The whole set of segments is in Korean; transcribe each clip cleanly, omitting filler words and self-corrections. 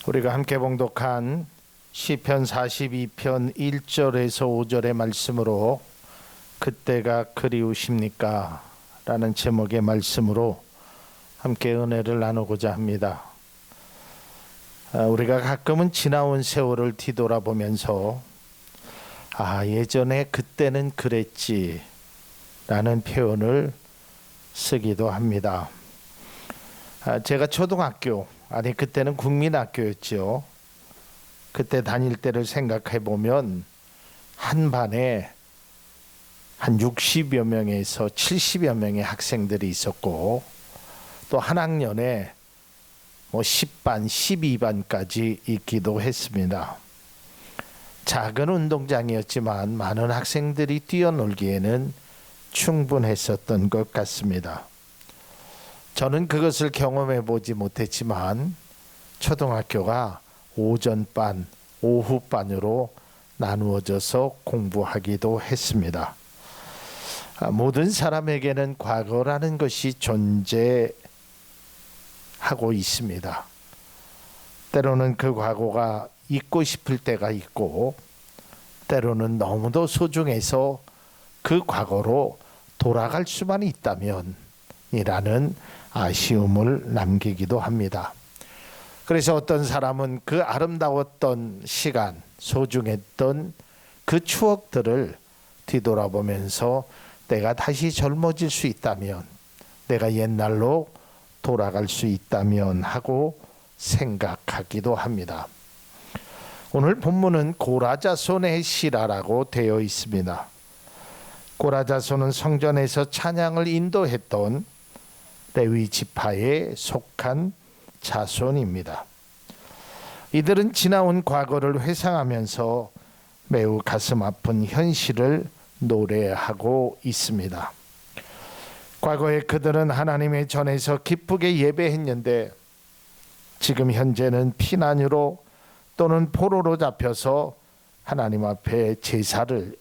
우리가 함께 봉독한 시편 42편 1절에서 5절의 말씀으로 그때가 그리우십니까? 라는 제목의 말씀으로 함께 은혜를 나누고자 합니다. 우리가 가끔은 지나온 세월을 뒤돌아보면서 예전에 그때는 그랬지 라는 표현을 쓰기도 합니다. 제가 초등학교, 그때는 국민학교였죠. 그때 다닐 때를 생각해 보면 한 반에 한 60여 명에서 70여 명의 학생들이 있었고, 또 한 학년에 10반, 12반까지 있기도 했습니다. 작은 운동장이었지만 많은 학생들이 뛰어놀기에는 충분했었던 것 같습니다. 저는 그것을 경험해 보지 못했지만 초등학교가 오전반, 오후반으로 나누어져서 공부하기도 했습니다. 모든 사람에게는 과거라는 것이 존재하고 있습니다. 때로는 그 과거가 잊고 싶을 때가 있고, 때로는 너무도 소중해서 그 과거로 돌아갈 수만 있다면 이라는 아쉬움을 남기기도 합니다. 그래서 어떤 사람은 그 아름다웠던 시간, 소중했던 그 추억들을 뒤돌아보면서 내가 다시 젊어질 수 있다면, 내가 옛날로 돌아갈 수 있다면 하고 생각하기도 합니다. 오늘 본문은 고라자손의 시라라고 되어 있습니다. 고라자손은 성전에서 찬양을 인도했던 레위 지파에 속한 자손입니다. 이들은 지나온 과거를 회상하면서 매우 가슴 아픈 현실을 노래하고 있습니다. 과거에 그들은 하나님의 전에서 기쁘게 예배했는데 지금 현재는 피난으로 또는 포로로 잡혀서 하나님 앞에 제사를,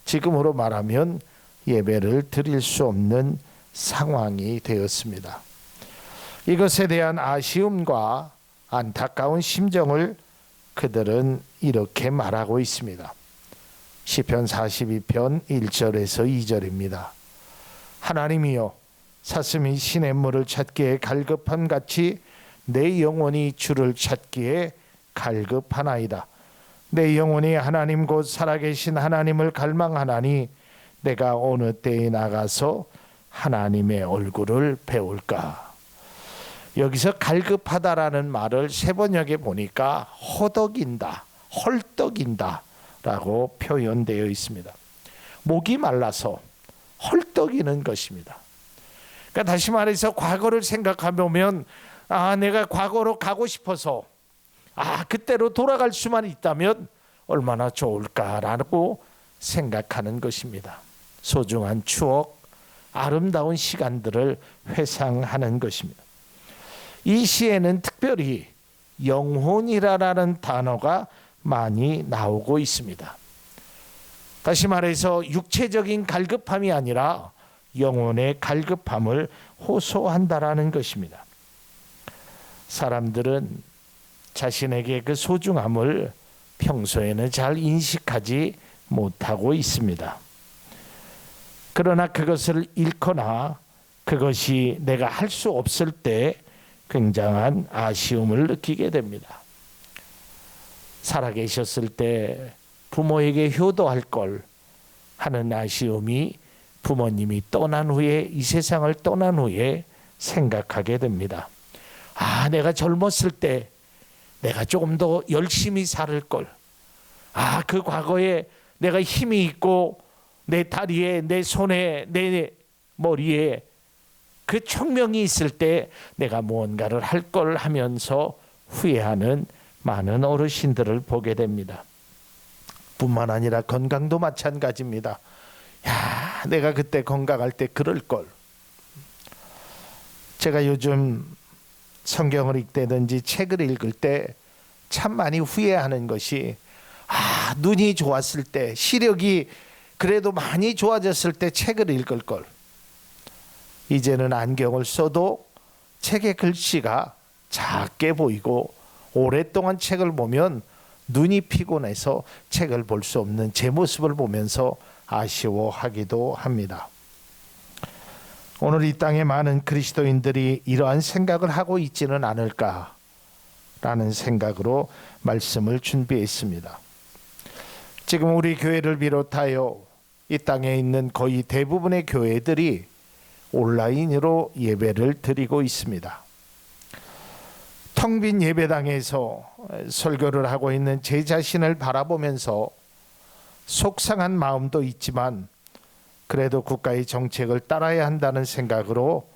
지금으로 말하면 예배를 드릴 수 없는 상황이 되었습니다. 이것에 대한 아쉬움과 안타까운 심정을 그들은 이렇게 말하고 있습니다. 시편 42편 1절에서 2절입니다. 하나님이여, 사슴이 시냇물을 찾기에 갈급함 같이 내 영혼이 주를 찾기에 갈급하나이다. 내 영혼이 하나님 곧 살아계신 하나님을 갈망하나니 내가 어느 때에 나가서 하나님의 얼굴을 배울까. 여기서 갈급하다라는 말을 세번역에 보니까 허덕인다, 헐떡인다 라고 표현되어 있습니다. 목이 말라서 헐떡이는 것입니다. 그러니까 다시 말해서 과거를 생각해보면 내가 과거로 가고 싶어서 그때로 돌아갈 수만 있다면 얼마나 좋을까라고 생각하는 것입니다. 소중한 추억, 아름다운 시간들을 회상하는 것입니다. 이 시에는 특별히 영혼이라는 단어가 많이 나오고 있습니다. 다시 말해서 육체적인 갈급함이 아니라 영혼의 갈급함을 호소한다라는 것입니다. 사람들은 자신에게 그 소중함을 평소에는 잘 인식하지 못하고 있습니다. 그러나 그것을 잃거나 그것이 내가 할 수 없을 때 굉장한 아쉬움을 느끼게 됩니다. 살아계셨을 때 부모에게 효도할 걸 하는 아쉬움이 부모님이 떠난 후에, 이 세상을 떠난 후에 생각하게 됩니다. 내가 젊었을 때 내가 조금 더 열심히 살 걸. 그 과거에 내가 힘이 있고 내 다리에, 내 손에, 내 머리에 그 총명이 있을 때 내가 무언가를 할 걸 하면서 후회하는 많은 어르신들을 보게 됩니다. 뿐만 아니라 건강도 마찬가지입니다. 내가 그때 건강할 때 그럴 걸. 제가 요즘 성경을 읽다든지 책을 읽을 때 참 많이 후회하는 것이 눈이 좋았을 때, 시력이 그래도 많이 좋아졌을 때 책을 읽을 걸. 이제는 안경을 써도 책의 글씨가 작게 보이고 오랫동안 책을 보면 눈이 피곤해서 책을 볼 수 없는 제 모습을 보면서 아쉬워하기도 합니다. 오늘 이 땅에 많은 그리스도인들이 이러한 생각을 하고 있지는 않을까라는 생각으로 말씀을 준비했습니다. 지금 우리 교회를 비롯하여 이 땅에 있는 거의 대부분의 교회들이 온라인으로 예배를 드리고 있습니다. 텅 빈 예배당에서 설교를 하고 있는 제 자신을 바라보면서 속상한 마음도 있지만 그래도 국가의 정책을 따라야 한다는 생각으로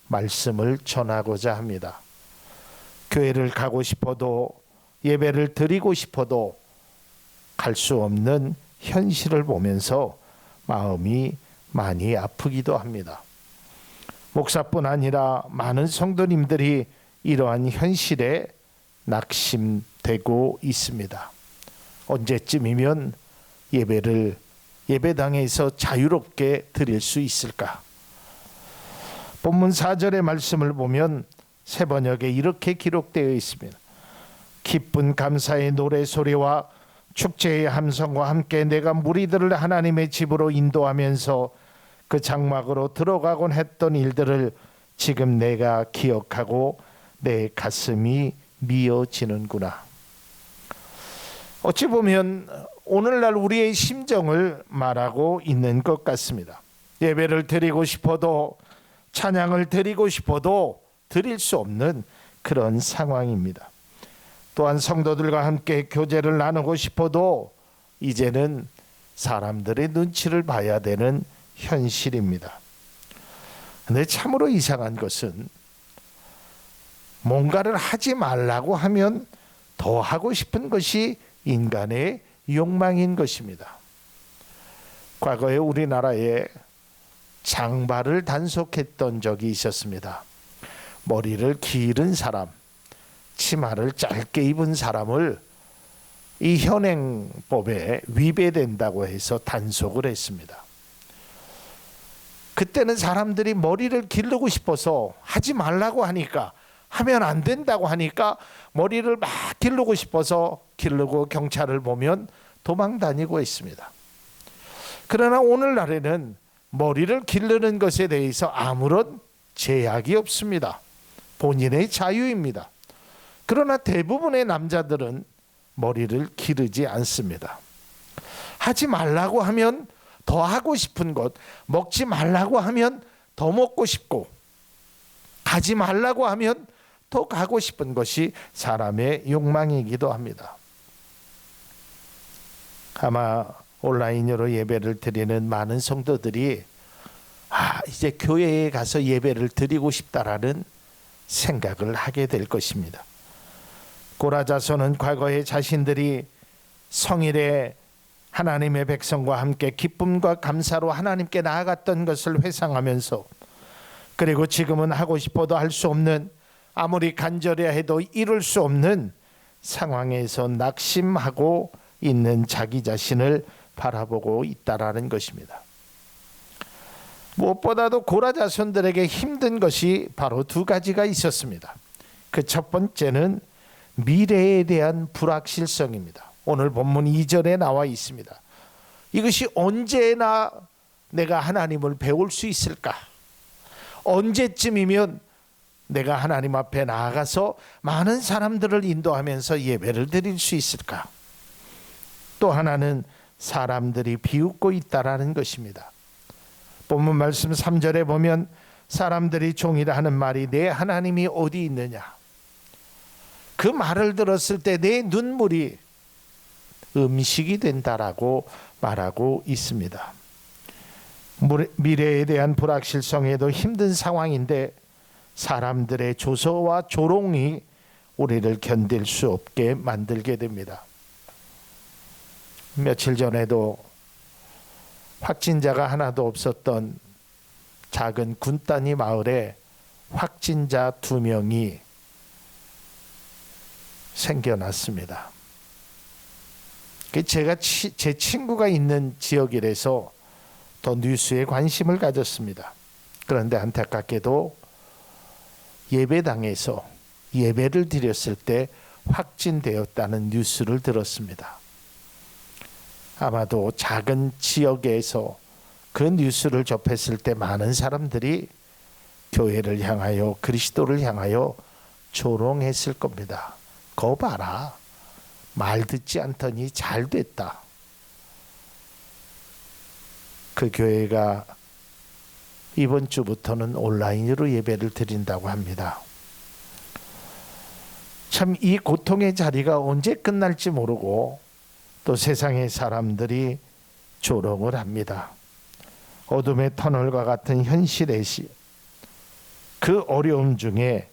말씀을 전하고자 합니다. 교회를 가고 싶어도 예배를 드리고 싶어도 갈 수 없는 현실을 보면서 마음이 많이 아프기도 합니다. 목사뿐 아니라 많은 성도님들이 이러한 현실에 낙심되고 있습니다. 언제쯤이면 예배를 예배당에서 자유롭게 드릴 수 있을까? 본문 4절의 말씀을 보면 세 번역에 이렇게 기록되어 있습니다. 기쁜 감사의 노래소리와 축제의 함성과 함께 내가 무리들을 하나님의 집으로 인도하면서 그 장막으로 들어가곤 했던 일들을 지금 내가 기억하고 내 가슴이 미어지는구나. 어찌 보면 오늘날 우리의 심정을 말하고 있는 것 같습니다. 예배를 드리고 싶어도 찬양을 드리고 싶어도 드릴 수 없는 그런 상황입니다. 또한 성도들과 함께 교제를 나누고 싶어도 이제는 사람들의 눈치를 봐야 되는 현실입니다. 근데 참으로 이상한 것은 뭔가를 하지 말라고 하면 더 하고 싶은 것이 인간의 욕망인 것입니다. 과거에 우리나라에 장발을 단속했던 적이 있었습니다. 머리를 기른 사람, 치마를 짧게 입은 사람을 이 현행법에 위배된다고 해서 단속을 했습니다. 그때는 사람들이 머리를 기르고 싶어서 하지 말라고 하니까, 하면 안 된다고 하니까 머리를 막 기르고 싶어서 기르고 경찰을 보면 도망 다니고 있습니다. 그러나 오늘날에는 머리를 기르는 것에 대해서 아무런 제약이 없습니다. 본인의 자유입니다. 그러나 대부분의 남자들은 머리를 기르지 않습니다. 하지 말라고 하면 더 하고 싶은 것, 먹지 말라고 하면 더 먹고 싶고, 가지 말라고 하면 더 가고 싶은 것이 사람의 욕망이기도 합니다. 아마 온라인으로 예배를 드리는 많은 성도들이 이제 교회에 가서 예배를 드리고 싶다라는 생각을 하게 될 것입니다. 고라자손은 과거에 자신들이 성일에 하나님의 백성과 함께 기쁨과 감사로 하나님께 나아갔던 것을 회상하면서, 그리고 지금은 하고 싶어도 할 수 없는, 아무리 간절해야 해도 이룰 수 없는 상황에서 낙심하고 있는 자기 자신을 바라보고 있다라는 것입니다. 무엇보다도 고라 자손들에게 힘든 것이 바로 두 가지가 있었습니다. 그 첫 번째는 미래에 대한 불확실성입니다. 오늘 본문 2절에 나와 있습니다. 이것이 언제나 내가 하나님을 배울 수 있을까? 언제쯤이면 내가 하나님 앞에 나아가서 많은 사람들을 인도하면서 예배를 드릴 수 있을까? 또 하나는 사람들이 비웃고 있다라는 것입니다. 본문 말씀 3절에 보면 사람들이 종이라 하는 말이 내 하나님이 어디 있느냐? 그 말을 들었을 때 내 눈물이 음식이 된다라고 말하고 있습니다. 미래에 대한 불확실성에도 힘든 상황인데 사람들의 조소와 조롱이 우리를 견딜 수 없게 만들게 됩니다. 며칠 전에도 확진자가 하나도 없었던 작은 군단위 마을에 확진자 2명이 생겨났습니다. 제가 제 친구가 있는 지역이라서 더 뉴스에 관심을 가졌습니다. 그런데 안타깝게도 예배당에서 예배를 드렸을 때 확진되었다는 뉴스를 들었습니다. 아마도 작은 지역에서 그 뉴스를 접했을 때 많은 사람들이 교회를 향하여, 그리스도를 향하여 조롱했을 겁니다. 거 봐라, 말 듣지 않더니 잘 됐다. 그 교회가 이번 주부터는 온라인으로 예배를 드린다고 합니다. 참 이 고통의 자리가 언제 끝날지 모르고 또 세상의 사람들이 조롱을 합니다. 어둠의 터널과 같은 현실의 그 어려움 중에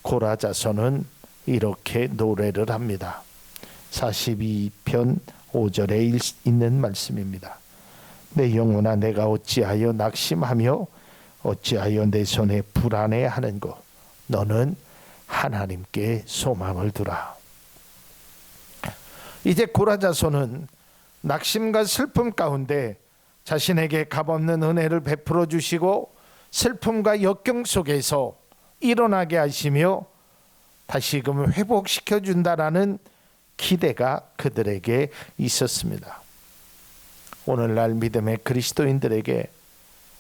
고라자손은 이렇게 노래를 합니다. 42편 5절에 있는 말씀입니다. 내 영혼아, 내가 어찌하여 낙심하며 어찌하여 내 손에 불안해하는고. 너는 하나님께 소망을 두라. 이제 고라자손은 낙심과 슬픔 가운데 자신에게 값없는 은혜를 베풀어 주시고 슬픔과 역경 속에서 일어나게 하시며 다시금 회복시켜 준다라는 기대가 그들에게 있었습니다. 오늘날 믿음의 그리스도인들에게,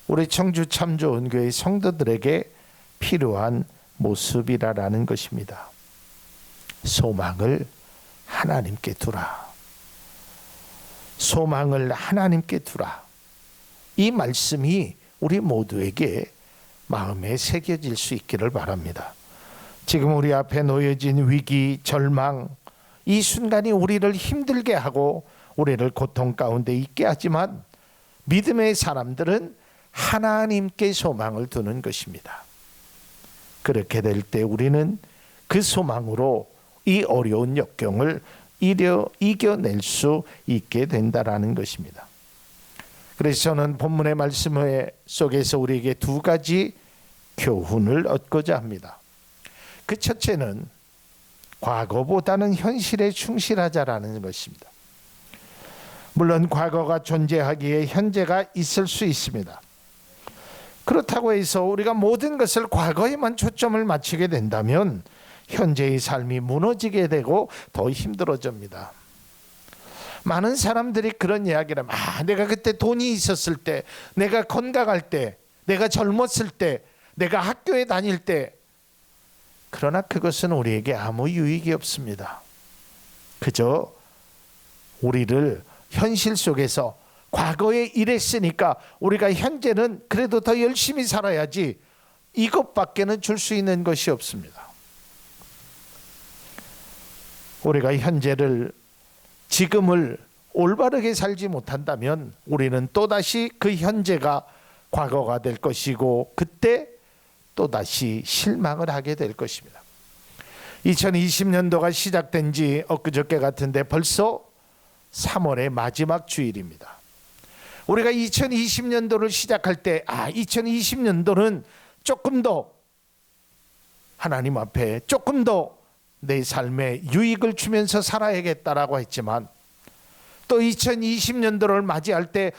우리 청주 참 좋은 교회 성도들에게 필요한 모습이라는 것입니다. 소망을 하나님께 두라. 소망을 하나님께 두라. 이 말씀이 우리 모두에게 마음에 새겨질 수 있기를 바랍니다. 지금 우리 앞에 놓여진 위기, 절망, 이 순간이 우리를 힘들게 하고 우리를 고통 가운데 있게 하지만 믿음의 사람들은 하나님께 소망을 두는 것입니다. 그렇게 될 때 우리는 그 소망으로 이 어려운 역경을 이겨낼 수 있게 된다라는 것입니다. 그래서 저는 본문의 말씀 속에서 우리에게 두 가지 교훈을 얻고자 합니다. 그 첫째는 과거보다는 현실에 충실하자라는 것입니다. 물론 과거가 존재하기에 현재가 있을 수 있습니다. 그렇다고 해서 우리가 모든 것을 과거에만 초점을 맞추게 된다면 현재의 삶이 무너지게 되고 더 힘들어집니다. 많은 사람들이 그런 이야기를 합니다. 내가 그때 돈이 있었을 때, 내가 건강할 때, 내가 젊었을 때, 내가 학교에 다닐 때. 그러나 그것은 우리에게 아무 유익이 없습니다. 그저 우리를 현실 속에서 과거에 이랬으니까 우리가 현재는 그래도 더 열심히 살아야지, 이것밖에는 줄 수 있는 것이 없습니다. 우리가 현재를, 지금을 올바르게 살지 못한다면 우리는 또다시 그 현재가 과거가 될 것이고 그때 또다시 실망을 하게 될 것입니다. 2020년도가 시작된 지 엊그저께 같은데 벌써 3월의 마지막 주일입니다. 우리가 2020년도를 시작할 때 2020년도는 조금 더 하나님 앞에 조금 더 내 삶에 유익을 주면서 살아야겠다라고 했지만 또 2020년도를 맞이할 때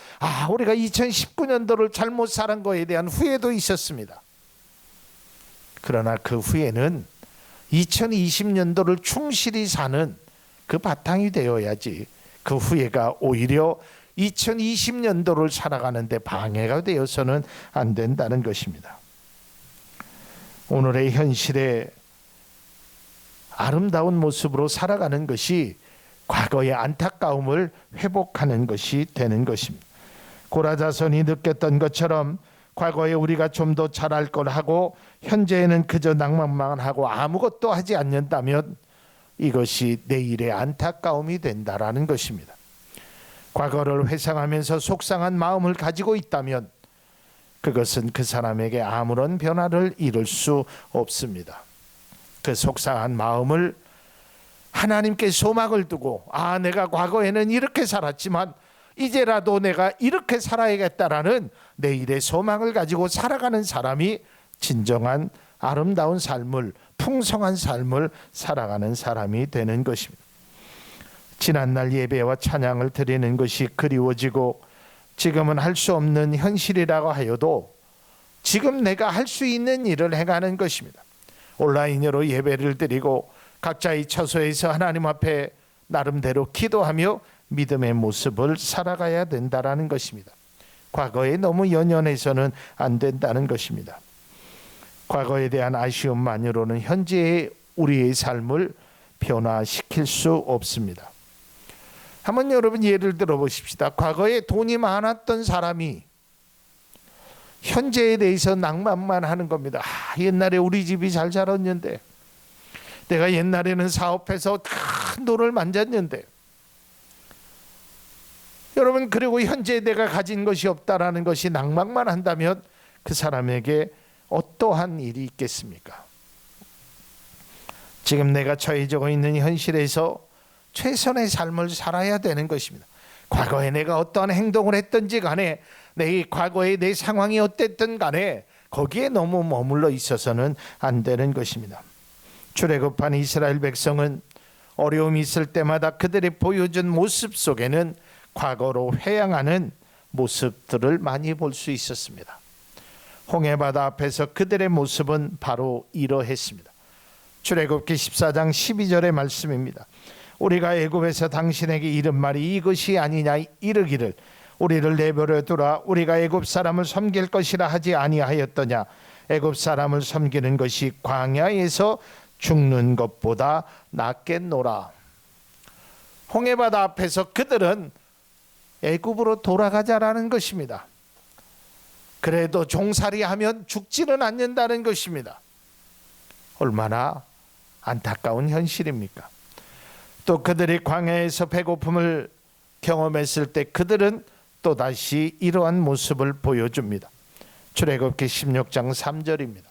우리가 2019년도를 잘못 살은 거에 대한 후회도 있었습니다. 그러나 그 후회는 2020년도를 충실히 사는 그 바탕이 되어야지, 그 후회가 오히려 2020년도를 살아가는 데 방해가 되어서는 안 된다는 것입니다. 오늘의 현실에 아름다운 모습으로 살아가는 것이 과거의 안타까움을 회복하는 것이 되는 것입니다. 고라자손이 느꼈던 것처럼 과거에 우리가 좀 더 잘할 걸 하고 현재에는 그저 낭만만 하고 아무것도 하지 않는다면 이것이 내일의 안타까움이 된다라는 것입니다. 과거를 회상하면서 속상한 마음을 가지고 있다면 그것은 그 사람에게 아무런 변화를 이룰 수 없습니다. 그 속상한 마음을 하나님께 소망을 두고 내가 과거에는 이렇게 살았지만 이제라도 내가 이렇게 살아야겠다라는 내일의 소망을 가지고 살아가는 사람이 진정한 아름다운 삶을, 풍성한 삶을 살아가는 사람이 되는 것입니다. 지난날 예배와 찬양을 드리는 것이 그리워지고 지금은 할 수 없는 현실이라고 하여도 지금 내가 할 수 있는 일을 행하는 것입니다. 온라인으로 예배를 드리고 각자의 처소에서 하나님 앞에 나름대로 기도하며 믿음의 모습을 살아가야 된다라는 것입니다. 과거에 너무 연연해서는 안 된다는 것입니다. 과거에 대한 아쉬움만으로는 현재의 우리의 삶을 변화시킬 수 없습니다. 한번 여러분 예를 들어 보십시다. 과거에 돈이 많았던 사람이 현재에 대해서 낭만만 하는 겁니다. 옛날에 우리 집이 잘 자랐는데, 내가 옛날에는 사업해서 큰 돈을 만졌는데, 여러분, 그리고 현재 내가 가진 것이 없다라는 것이 낭만만 한다면 그 사람에게 어떠한 일이 있겠습니까? 지금 내가 처해져 있는 현실에서 최선의 삶을 살아야 되는 것입니다. 과거에 내가 어떠한 행동을 했든지 간에, 내 과거의 내 상황이 어땠든 간에 거기에 너무 머물러 있어서는 안 되는 것입니다. 출애굽한 이스라엘 백성은 어려움이 있을 때마다 그들이 보여준 모습 속에는 과거로 회양하는 모습들을 많이 볼 수 있었습니다. 홍해바다 앞에서 그들의 모습은 바로 이러했습니다. 출애굽기 14장 12절의 말씀입니다. 우리가 애굽에서 당신에게 이른 말이 이것이 아니냐 이르기를 우리를 내버려 두라 우리가 애굽 사람을 섬길 것이라 하지 아니하였더냐. 애굽 사람을 섬기는 것이 광야에서 죽는 것보다 낫겠노라. 홍해바다 앞에서 그들은 애굽으로 돌아가자라는 것입니다. 그래도 종살이하면 죽지는 않는다는 것입니다. 얼마나 안타까운 현실입니까? 또 그들이 광야에서 배고픔을 경험했을 때 그들은 또다시 이러한 모습을 보여줍니다. 출애굽기 16장 3절입니다.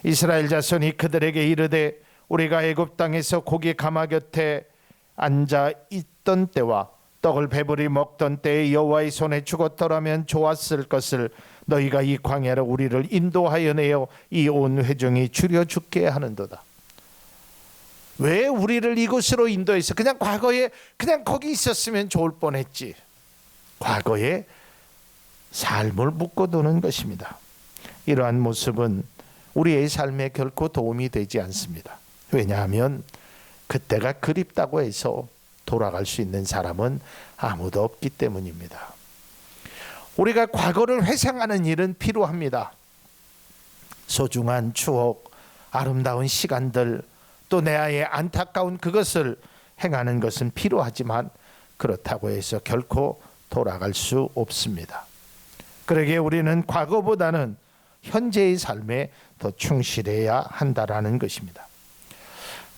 이스라엘 자손이 그들에게 이르되 우리가 애굽 땅에서 고기 가마 곁에 앉아 있던 때와 떡을 배불리 먹던 때에 여호와의 손에 죽었더라면 좋았을 것을 너희가 이 광야로 우리를 인도하여 내어 이 온 회중이 줄여 죽게 하는도다. 왜 우리를 이곳으로 인도해서 그냥 과거에 그냥 거기 있었으면 좋을 뻔했지. 과거에 삶을 묶어두는 것입니다. 이러한 모습은 우리의 삶에 결코 도움이 되지 않습니다. 왜냐하면 그때가 그립다고 해서 돌아갈 수 있는 사람은 아무도 없기 때문입니다. 우리가 과거를 회상하는 일은 필요합니다. 소중한 추억, 아름다운 시간들, 또 내 아이의 안타까운 그것을 행하는 것은 필요하지만 그렇다고 해서 결코 돌아갈 수 없습니다. 그러기에 우리는 과거보다는 현재의 삶에 더 충실해야 한다라는 것입니다.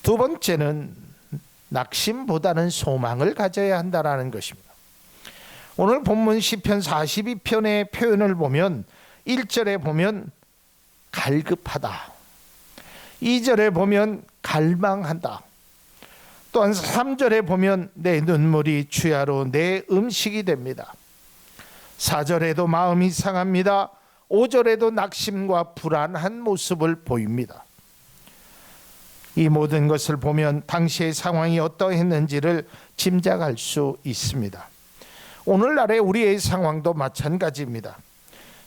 두 번째는 낙심보다는 소망을 가져야 한다라는 것입니다. 오늘 본문 시편 42편의 표현을 보면 1절에 보면 갈급하다, 2절에 보면 갈망한다, 또한 3절에 보면 내 눈물이 주야로 내 음식이 됩니다. 4절에도 마음이 상합니다. 5절에도 낙심과 불안한 모습을 보입니다. 이 모든 것을 보면 당시의 상황이 어떠했는지를 짐작할 수 있습니다. 오늘날의 우리의 상황도 마찬가지입니다.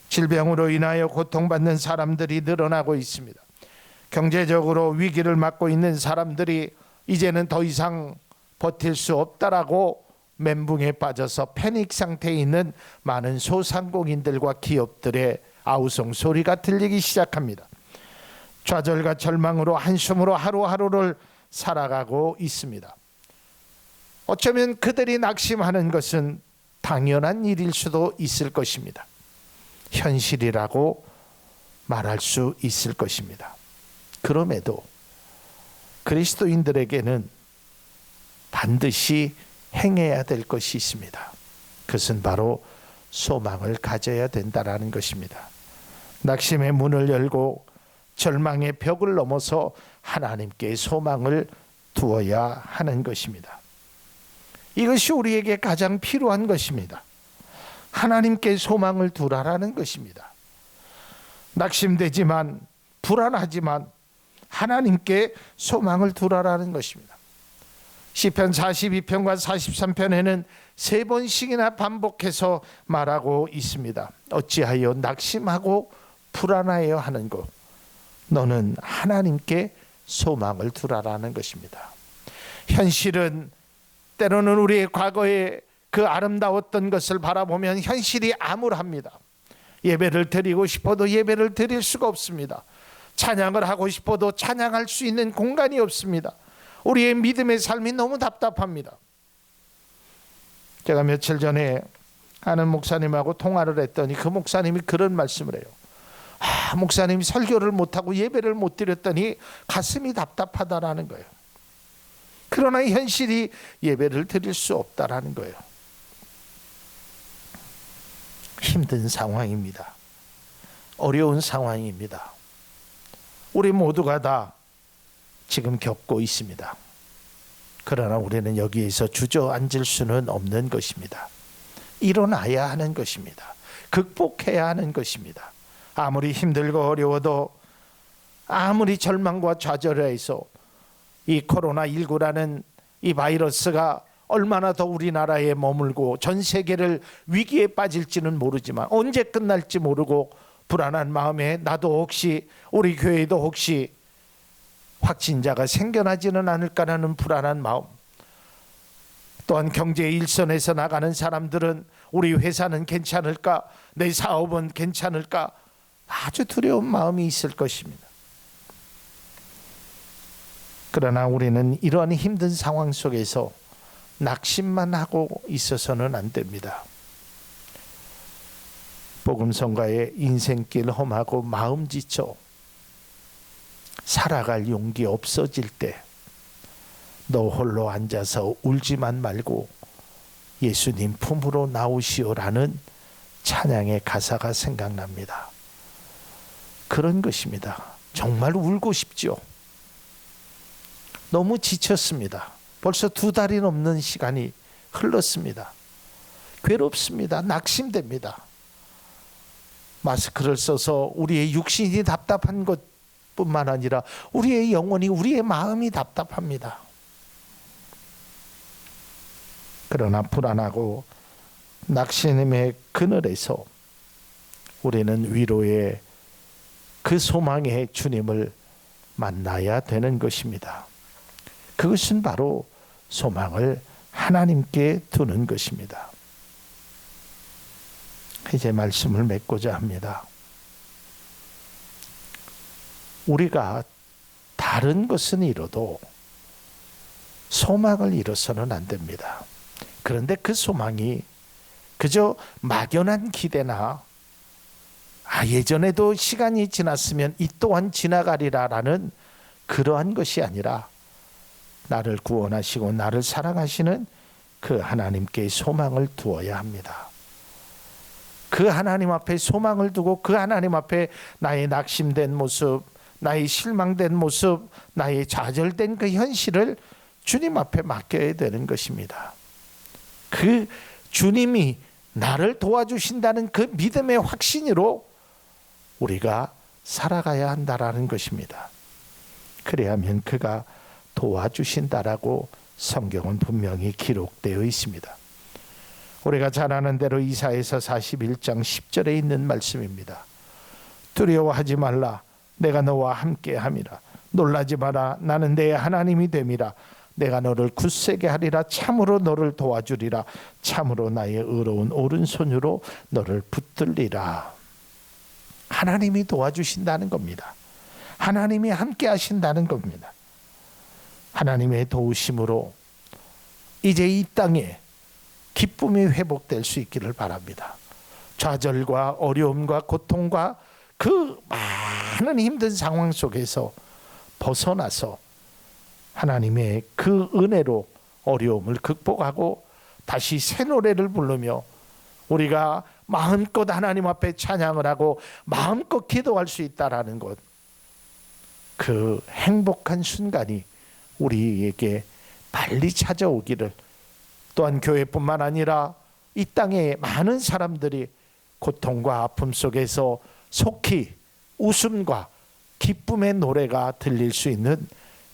질병으로 인하여 고통받는 사람들이 늘어나고 있습니다. 경제적으로 위기를 맞고 있는 사람들이 이제는 더 이상 버틸 수 없다라고 멘붕에 빠져서 패닉 상태에 있는 많은 소상공인들과 기업들의 아우성 소리가 들리기 시작합니다. 좌절과 절망으로 한숨으로 하루하루를 살아가고 있습니다. 어쩌면 그들이 낙심하는 것은 당연한 일일 수도 있을 것입니다. 현실이라고 말할 수 있을 것입니다. 그럼에도 그리스도인들에게는 반드시 행해야 될 것이 있습니다. 그것은 바로 소망을 가져야 된다라는 것입니다. 낙심의 문을 열고 절망의 벽을 넘어서 하나님께 소망을 두어야 하는 것입니다. 이것이 우리에게 가장 필요한 것입니다. 하나님께 소망을 두라라는 것입니다. 낙심되지만 불안하지만 하나님께 소망을 두라라는 것입니다. 시편 42편과 43편에는 3번씩이나 반복해서 말하고 있습니다. 어찌하여 낙심하고 불안하여 하는 것, 너는 하나님께 소망을 두라라는 것입니다. 현실은 때로는 우리의 과거의 그 아름다웠던 것을 바라보면 현실이 암울합니다. 예배를 드리고 싶어도 예배를 드릴 수가 없습니다. 찬양을 하고 싶어도 찬양할 수 있는 공간이 없습니다. 우리의 믿음의 삶이 너무 답답합니다. 제가 며칠 전에 아는 목사님하고 통화를 했더니 그 목사님이 그런 말씀을 해요. 목사님이 설교를 못하고 예배를 못 드렸더니 가슴이 답답하다라는 거예요. 그러나 현실이 예배를 드릴 수 없다라는 거예요. 힘든 상황입니다. 어려운 상황입니다. 우리 모두가 다 지금 겪고 있습니다. 그러나 우리는 여기에서 주저앉을 수는 없는 것입니다. 일어나야 하는 것입니다. 극복해야 하는 것입니다. 아무리 힘들고 어려워도, 아무리 절망과 좌절해서 이 코로나19라는 이 바이러스가 얼마나 더 우리나라에 머물고 전 세계를 위기에 빠질지는 모르지만, 언제 끝날지 모르고 불안한 마음에 나도 혹시, 우리 교회도 혹시 확진자가 생겨나지는 않을까라는 불안한 마음, 또한 경제 일선에서 나가는 사람들은 우리 회사는 괜찮을까, 내 사업은 괜찮을까, 아주 두려운 마음이 있을 것입니다. 그러나 우리는 이러한 힘든 상황 속에서 낙심만 하고 있어서는 안 됩니다. 복음성가의 인생길 험하고 마음 지쳐 살아갈 용기 없어질 때 너 홀로 앉아서 울지만 말고 예수님 품으로 나오시오라는 찬양의 가사가 생각납니다. 그런 것입니다. 정말 울고 싶죠. 너무 지쳤습니다. 벌써 2달이 넘는 시간이 흘렀습니다. 괴롭습니다. 낙심됩니다. 마스크를 써서 우리의 육신이 답답한 것뿐만 아니라 우리의 영혼이, 우리의 마음이 답답합니다. 그러나 불안하고 낙심의 그늘에서 우리는 위로의 그 소망의 주님을 만나야 되는 것입니다. 그것은 바로 소망을 하나님께 두는 것입니다. 이제 말씀을 맺고자 합니다. 우리가 다른 것은 잃어도 소망을 잃어서는 안 됩니다. 그런데 그 소망이 그저 막연한 기대나 예전에도 시간이 지났으면 이 또한 지나가리라라는 그러한 것이 아니라 나를 구원하시고 나를 사랑하시는 그 하나님께 소망을 두어야 합니다. 그 하나님 앞에 소망을 두고 그 하나님 앞에 나의 낙심된 모습, 나의 실망된 모습, 나의 좌절된 그 현실을 주님 앞에 맡겨야 되는 것입니다. 그 주님이 나를 도와주신다는 그 믿음의 확신으로 우리가 살아가야 한다라는 것입니다. 그래야만 그가 도와주신다라고 성경은 분명히 기록되어 있습니다. 우리가 잘 아는 대로 이사야서 41장 10절에 있는 말씀입니다. 두려워하지 말라, 내가 너와 함께 함이라. 놀라지 마라, 나는 내 하나님이 됨이라. 내가 너를 굳세게 하리라. 참으로 너를 도와주리라. 참으로 나의 의로운 오른손으로 너를 붙들리라. 하나님이 도와주신다는 겁니다. 하나님이 함께 하신다는 겁니다. 하나님의 도우심으로 이제 이 땅에 기쁨이 회복될 수 있기를 바랍니다. 좌절과 어려움과 고통과 그 많은 힘든 상황 속에서 벗어나서 하나님의 그 은혜로 어려움을 극복하고 다시 새 노래를 부르며 우리가 마음껏 하나님 앞에 찬양을 하고 마음껏 기도할 수 있다라는 것, 그 행복한 순간이 우리에게 빨리 찾아오기를, 또한 교회뿐만 아니라 이 땅의 많은 사람들이 고통과 아픔 속에서 속히 웃음과 기쁨의 노래가 들릴 수 있는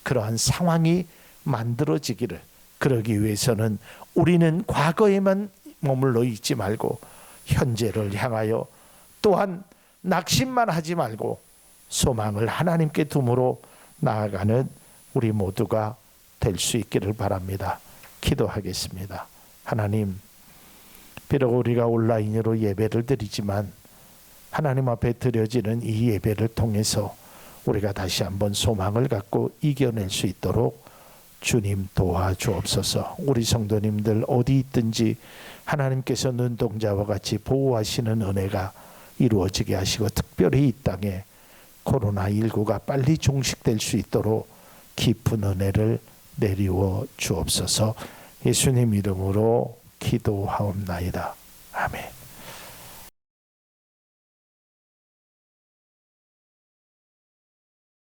그러한 상황이 만들어지기를, 그러기 위해서는 우리는 과거에만 머물러 있지 말고 현재를 향하여, 또한 낙심만 하지 말고 소망을 하나님께 두므로 나아가는 우리 모두가 될 수 있기를 바랍니다. 기도하겠습니다. 하나님, 비록 우리가 온라인으로 예배를 드리지만 하나님 앞에 드려지는 이 예배를 통해서 우리가 다시 한번 소망을 갖고 이겨낼 수 있도록 주님 도와주옵소서. 우리 성도님들 어디 있든지 하나님께서 눈동자와 같이 보호하시는 은혜가 이루어지게 하시고, 특별히 이 땅에 코로나19가 빨리 종식될 수 있도록 깊은 은혜를 내리워 주옵소서. 예수님 이름으로 기도하옵나이다. 아멘.